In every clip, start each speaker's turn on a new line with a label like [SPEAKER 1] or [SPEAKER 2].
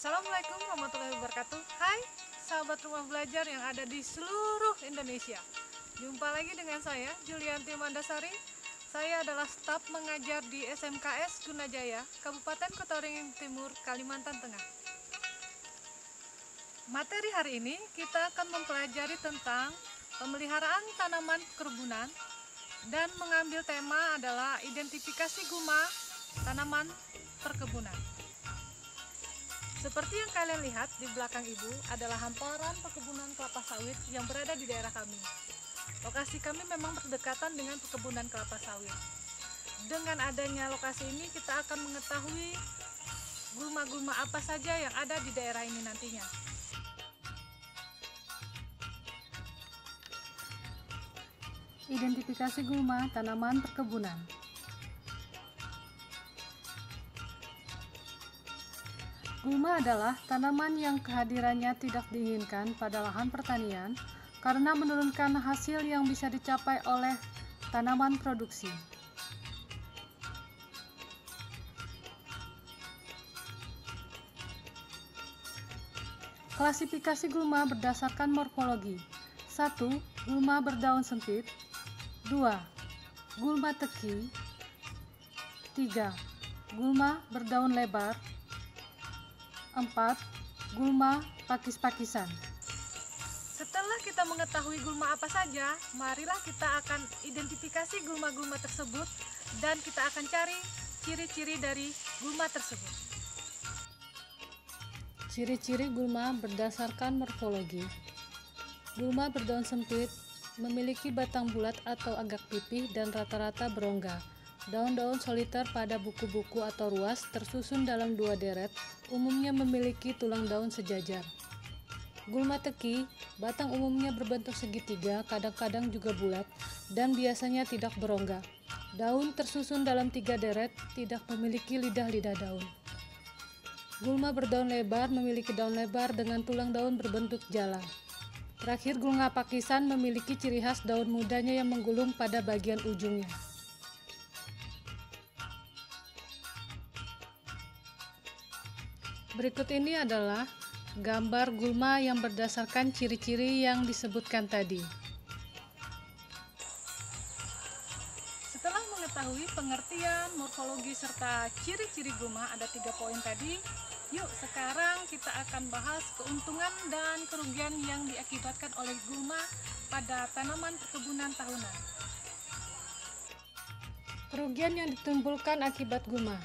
[SPEAKER 1] Assalamualaikum warahmatullahi wabarakatuh. Hai sahabat rumah belajar yang ada di seluruh Indonesia. Jumpa lagi dengan saya, Julianti Mandasari. Saya adalah staf mengajar di SMKS Gunajaya, Kabupaten Kota Waringin Timur, Kalimantan Tengah. Materi hari ini kita akan mempelajari tentang pemeliharaan tanaman perkebunan dan mengambil tema adalah identifikasi gulma tanaman perkebunan. Seperti yang kalian lihat di belakang ibu adalah hamparan perkebunan kelapa sawit yang berada di daerah kami. Lokasi kami memang berdekatan dengan perkebunan kelapa sawit. Dengan adanya lokasi ini kita akan mengetahui gulma-gulma apa saja yang ada di daerah ini nantinya. Identifikasi gulma tanaman perkebunan. Gulma adalah tanaman yang kehadirannya tidak diinginkan pada lahan pertanian karena menurunkan hasil yang bisa dicapai oleh tanaman produksi. Klasifikasi gulma berdasarkan morfologi. 1. Gulma berdaun sempit. 2. Gulma teki. 3. Gulma berdaun lebar. 4. Gulma pakis-pakisan. Setelah kita mengetahui gulma apa saja, marilah kita akan identifikasi gulma-gulma tersebut dan kita akan cari ciri-ciri dari gulma tersebut. Ciri-ciri gulma berdasarkan morfologi. Gulma berdaun sempit memiliki batang bulat atau agak pipih dan rata-rata berongga. Daun-daun soliter pada buku-buku atau ruas tersusun dalam 2 deret, umumnya memiliki tulang daun sejajar. Gulma teki, batang umumnya berbentuk segitiga, kadang-kadang juga bulat, dan biasanya tidak berongga. Daun tersusun dalam 3 deret, tidak memiliki lidah-lidah daun. Gulma berdaun lebar memiliki daun lebar dengan tulang daun berbentuk jala. Terakhir, gulma pakisan memiliki ciri khas daun mudanya yang menggulung pada bagian ujungnya. Berikut ini adalah gambar gulma yang berdasarkan ciri-ciri yang disebutkan tadi. Setelah mengetahui pengertian, morfologi, serta ciri-ciri gulma, ada 3 poin tadi. Yuk sekarang kita akan bahas keuntungan dan kerugian yang diakibatkan oleh gulma pada tanaman perkebunan tahunan. Kerugian yang ditimbulkan akibat gulma.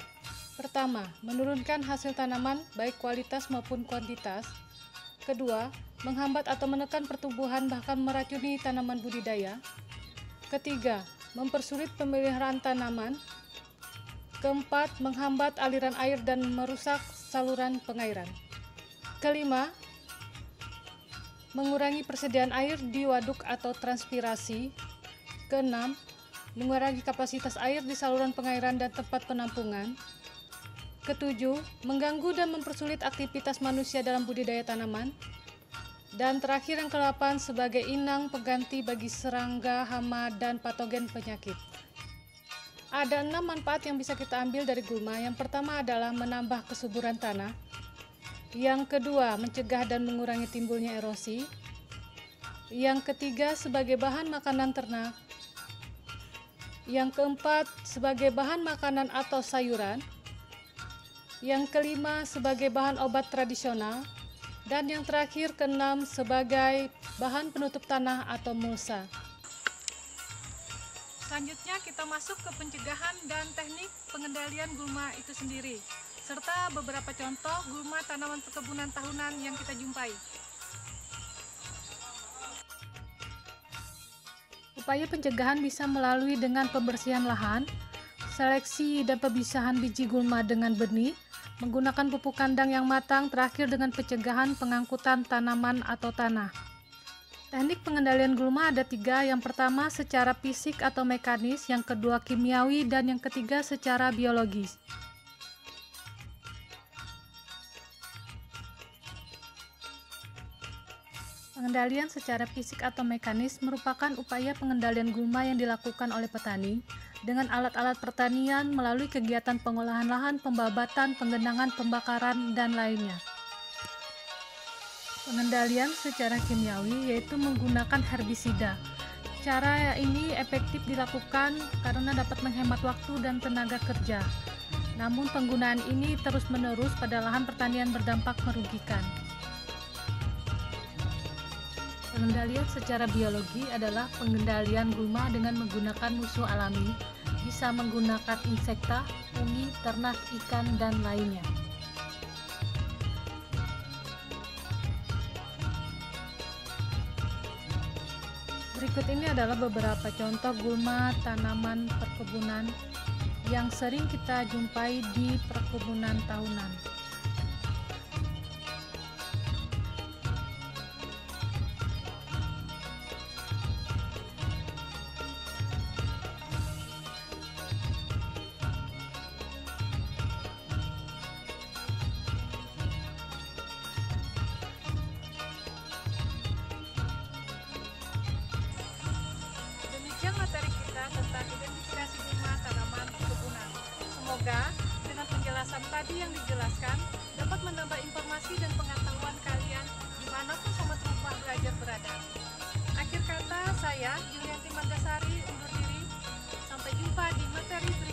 [SPEAKER 1] Pertama, menurunkan hasil tanaman baik kualitas maupun kuantitas. Kedua, menghambat atau menekan pertumbuhan bahkan meracuni tanaman budidaya. Ketiga, mempersulit pemeliharaan tanaman. Keempat, menghambat aliran air dan merusak saluran pengairan. Kelima, mengurangi persediaan air di waduk atau transpirasi. Keenam, mengurangi kapasitas air di saluran pengairan dan tempat penampungan. Ketujuh, mengganggu dan mempersulit aktivitas manusia dalam budidaya tanaman. Dan terakhir yang ke-8, sebagai inang pengganti bagi serangga, hama, dan patogen penyakit. Ada 6 manfaat yang bisa kita ambil dari gulma. Yang pertama adalah menambah kesuburan tanah. Yang kedua, mencegah dan mengurangi timbulnya erosi. Yang ketiga, sebagai bahan makanan ternak. Yang keempat, sebagai bahan makanan atau sayuran. Yang kelima, sebagai bahan obat tradisional. Dan yang terakhir, keenam, sebagai bahan penutup tanah atau mulsa. Selanjutnya kita masuk ke pencegahan dan teknik pengendalian gulma itu sendiri, serta beberapa contoh gulma tanaman perkebunan tahunan yang kita jumpai. Upaya pencegahan bisa melalui dengan pembersihan lahan, seleksi dan pemisahan biji gulma dengan benih, menggunakan pupuk kandang yang matang, terakhir dengan pencegahan pengangkutan tanaman atau tanah. Teknik pengendalian gulma ada 3, yang pertama secara fisik atau mekanis, yang kedua kimiawi, dan yang ketiga secara biologis. Pengendalian secara fisik atau mekanis merupakan upaya pengendalian gulma yang dilakukan oleh petani dengan alat-alat pertanian melalui kegiatan pengolahan lahan, pembabatan, penggenangan, pembakaran, dan lainnya. Pengendalian secara kimiawi yaitu menggunakan herbisida. Cara ini efektif dilakukan karena dapat menghemat waktu dan tenaga kerja. Namun penggunaan ini terus-menerus pada lahan pertanian berdampak merugikan. Pengendalian secara biologi adalah pengendalian gulma dengan menggunakan musuh alami, bisa menggunakan insekta, fungi, ternak, ikan, dan lainnya. Berikut ini adalah beberapa contoh gulma tanaman perkebunan yang sering kita jumpai di perkebunan tahunan. Demikian materi kita tentang identifikasi gulma tanaman perkebunan. Semoga dengan penjelasan tadi yang dijelaskan dapat menambah informasi dan pengetahuan kalian dimanapun sobat rumah belajar berada. Akhir kata, saya Yulianti Margasari undur diri. Sampai jumpa di materi berikutnya.